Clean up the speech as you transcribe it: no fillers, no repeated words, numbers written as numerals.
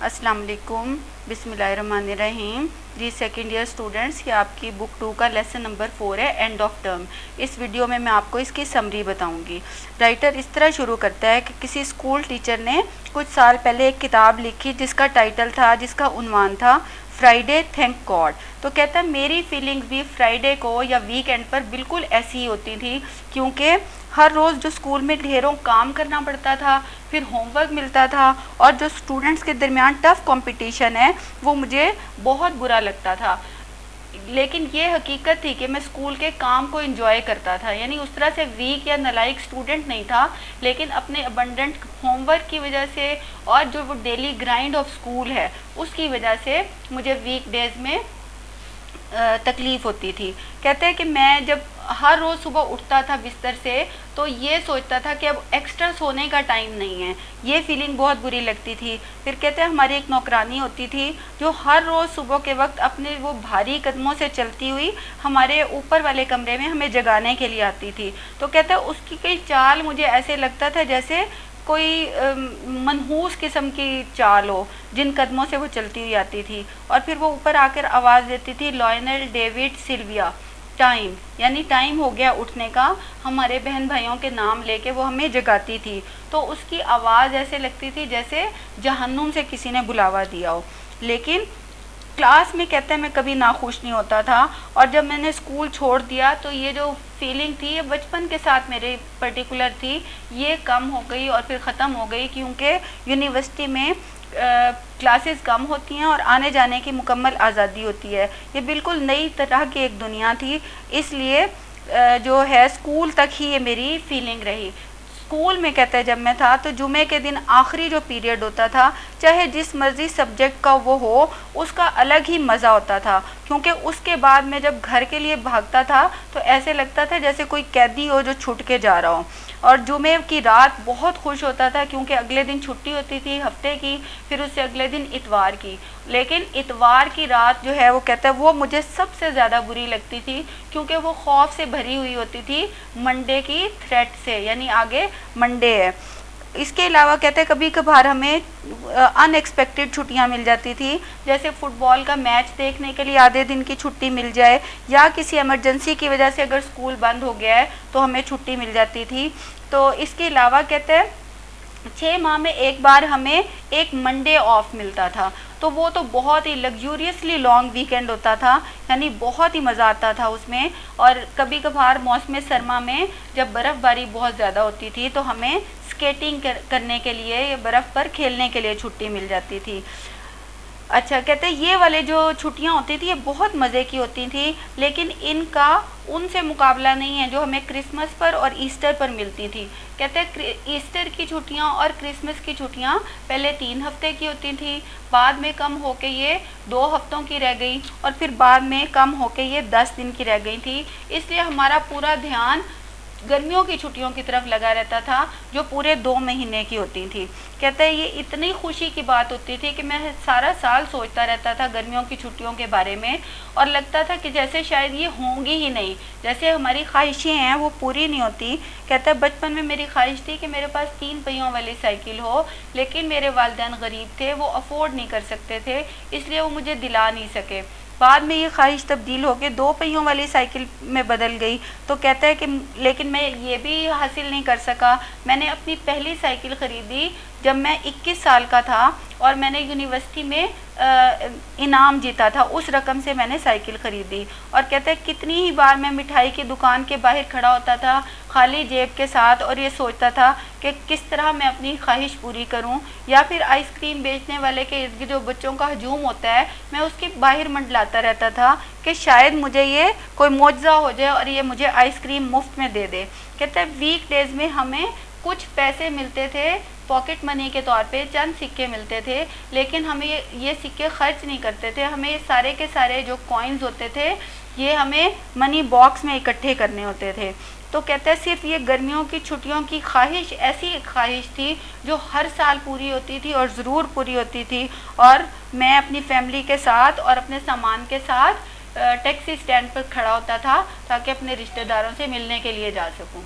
السلام علیکم، بسم اللہ الرحمن الرحیم۔ جی سیکنڈ ایئر اسٹوڈنٹس، یہ آپ کی بک 2 کا لیسن نمبر 4 ہے، اینڈ آف ٹرم۔ اس ویڈیو میں آپ کو اس کی سمری بتاؤں گی۔ رائٹر اس طرح شروع کرتا ہے کہ کسی اسکول ٹیچر نے کچھ سال پہلے ایک کتاب لکھی جس کا ٹائٹل تھا، جس کا عنوان تھا فرائیڈے تھینک گاڈ۔ تو کہتا ہے میری فیلنگ بھی فرائیڈے کو یا ویک اینڈ پر بالکل ایسی ہی ہوتی تھی، کیونکہ ہر روز جو اسکول میں ڈھیروں کام کرنا پڑتا تھا، پھر ہوم ورک ملتا تھا، اور جو اسٹوڈنٹس کے درمیان ٹف کمپٹیشن ہے وہ مجھے بہت برا لگتا تھا۔ لیکن یہ حقیقت تھی کہ میں اسکول کے کام کو انجوائے کرتا تھا، یعنی اس طرح سے ویک یا نالائق اسٹوڈنٹ نہیں تھا، لیکن اپنے ابنڈنٹ ہوم ورک کی وجہ سے اور جو وہ ڈیلی گرائنڈ آف اسکول ہے اس کی وجہ سے مجھے ویک ڈیز میں تکلیف ہوتی تھی۔ کہتے ہیں کہ میں جب ہر روز صبح اٹھتا تھا بستر سے تو یہ سوچتا تھا کہ اب ایکسٹرا سونے کا ٹائم نہیں ہے، یہ فیلنگ بہت بری لگتی تھی۔ پھر کہتے ہیں ہماری ایک نوکرانی ہوتی تھی جو ہر روز صبح کے وقت اپنے وہ بھاری قدموں سے چلتی ہوئی ہمارے اوپر والے کمرے میں ہمیں جگانے کے لیے آتی تھی۔ تو کہتے ہیں اس کی کئی چال مجھے ایسے لگتا تھا جیسے کوئی منحوس قسم کی چال ہو، جن قدموں سے وہ چلتی ہوئی آتی تھی، اور پھر وہ اوپر آ کر آواز دیتی تھی، لائنل ڈیوڈ سلویا ٹائم، یعنی ٹائم ہو گیا اٹھنے کا۔ ہمارے بہن بھائیوں کے نام لے کے وہ ہمیں جگاتی تھی، تو اس کی آواز ایسے لگتی تھی جیسے جہنم سے کسی نے بلاوا دیا ہو۔ لیکن کلاس میں کہتے ہیں میں کبھی ناخوش نہیں ہوتا تھا، اور جب میں نے اسکول چھوڑ دیا تو یہ جو فیلنگ تھی یہ بچپن کے ساتھ میرے پرٹیکولر تھی، یہ کم ہو گئی اور پھر ختم ہو گئی، کیونکہ یونیورسٹی میں کلاسز کم ہوتی ہیں اور آنے جانے کی مکمل آزادی ہوتی ہے۔ یہ بالکل نئی طرح کی ایک دنیا تھی، اس لیے جو ہے اسکول تک ہی یہ میری فیلنگ رہی۔ اسکول میں کہتا ہے جب میں تھا تو جمعے کے دن آخری جو پیریڈ ہوتا تھا، چاہے جس مرضی سبجیکٹ کا وہ ہو، اس کا الگ ہی مزہ ہوتا تھا، کیونکہ اس کے بعد میں جب گھر کے لیے بھاگتا تھا تو ایسے لگتا تھا جیسے کوئی قیدی ہو جو چھوٹ کے جا رہا ہو۔ اور جمعے کی رات بہت خوش ہوتا تھا کیونکہ اگلے دن چھٹی ہوتی تھی ہفتے کی، پھر اس سے اگلے دن اتوار کی۔ لیکن اتوار کی رات جو ہے وہ کہتا ہے وہ مجھے سب سے زیادہ بری لگتی تھی، کیونکہ وہ خوف سے بھری ہوئی ہوتی تھی منڈے کی تھریٹ سے، یعنی آگے منڈے ہے۔ اس کے علاوہ کہتے ہیں کبھی کبھار ہمیں ان ایکسپیکٹڈ چھٹیاں مل جاتی تھی، جیسے فٹ بال کا میچ دیکھنے کے لیے آدھے دن کی چھٹی مل جائے، یا کسی ایمرجنسی کی وجہ سے اگر اسکول بند ہو گیا ہے تو ہمیں چھٹی مل جاتی تھی۔ تو اس کے علاوہ کہتے ہیں 6 ماہ میں ایک بار ہمیں ایک منڈے آف ملتا تھا، تو وہ تو بہت ہی لگزوریسلی لانگ ویکینڈ ہوتا تھا، یعنی بہت ہی مزہ آتا تھا اس میں۔ اور کبھی کبھار موسم سرما میں جب برف باری بہت زیادہ ہوتی تھی تو ہمیں اسکیٹنگ کرنے کے لیے یا برف پر کھیلنے کے لیے چھٹی مل جاتی تھی۔ اچھا، کہتے ہیں یہ والے جو چھٹیاں ہوتی تھی یہ بہت مزے کی ہوتی تھیں، لیکن ان کا ان سے مقابلہ نہیں ہے جو ہمیں کرسمس پر اور ایسٹر پر ملتی تھی۔ کہتے ہیں ایسٹر کی چھٹیاں اور کرسمس کی چھٹیاں پہلے 3 ہفتے کی ہوتی تھیں، بعد میں کم ہو کے یہ 2 ہفتوں کی رہ گئی، اور پھر بعد میں کم ہو کے یہ 10 دن کی رہ گئی تھی۔ اس لیے ہمارا پورا دھیان گرمیوں کی چھٹیوں کی طرف لگا رہتا تھا جو پورے 2 مہینے کی ہوتی تھی۔ کہتا ہے یہ اتنی خوشی کی بات ہوتی تھی کہ میں سارا سال سوچتا رہتا تھا گرمیوں کی چھٹیوں کے بارے میں، اور لگتا تھا کہ جیسے شاید یہ ہوں گی ہی نہیں، جیسے ہماری خواہشیں ہیں وہ پوری نہیں ہوتی۔ کہتا ہے بچپن میں میری خواہش تھی کہ میرے پاس 3 پہیوں والی سائیکل ہو، لیکن میرے والدین غریب تھے، وہ افورڈ نہیں کر سکتے تھے، اس لیے وہ مجھے دلا نہیں سکے۔ بعد میں یہ خواہش تبدیل ہو کے 2 پہیوں والی سائیکل میں بدل گئی۔ تو کہتا ہے کہ لیکن میں یہ بھی حاصل نہیں کر سکا۔ میں نے اپنی پہلی سائیکل خریدی جب میں 21 سال کا تھا، اور میں نے یونیورسٹی میں انعام جیتا تھا، اس رقم سے میں نے سائیکل خریدی۔ اور کہتے ہیں کتنی ہی بار میں مٹھائی کی دکان کے باہر کھڑا ہوتا تھا خالی جیب کے ساتھ، اور یہ سوچتا تھا کہ کس طرح میں اپنی خواہش پوری کروں، یا پھر آئس کریم بیچنے والے کے ارد گرد جو بچوں کا ہجوم ہوتا ہے میں اس کے باہر منڈلاتا رہتا تھا کہ شاید مجھے یہ کوئی معجزہ ہو جائے اور یہ مجھے آئس کریم مفت میں دے دے۔ کہتے ہیں ویک ڈیز میں ہمیں کچھ پیسے ملتے تھے پاکٹ منی کے طور پہ، چند سکے ملتے تھے، لیکن ہمیں یہ سکے خرچ نہیں کرتے تھے، ہمیں یہ سارے کے سارے جو کوائنز ہوتے تھے یہ ہمیں منی باکس میں اکٹھے کرنے ہوتے تھے۔ تو کہتے ہیں صرف یہ گرمیوں کی چھٹیوں کی خواہش ایسی ایک خواہش تھی جو ہر سال پوری ہوتی تھی اور ضرور پوری ہوتی تھی، اور میں اپنی فیملی کے ساتھ اور اپنے سامان کے ساتھ ٹیکسی اسٹینڈ پر کھڑا ہوتا تھا تاکہ اپنے رشتہ داروں سے ملنے کے لیے جا سکوں۔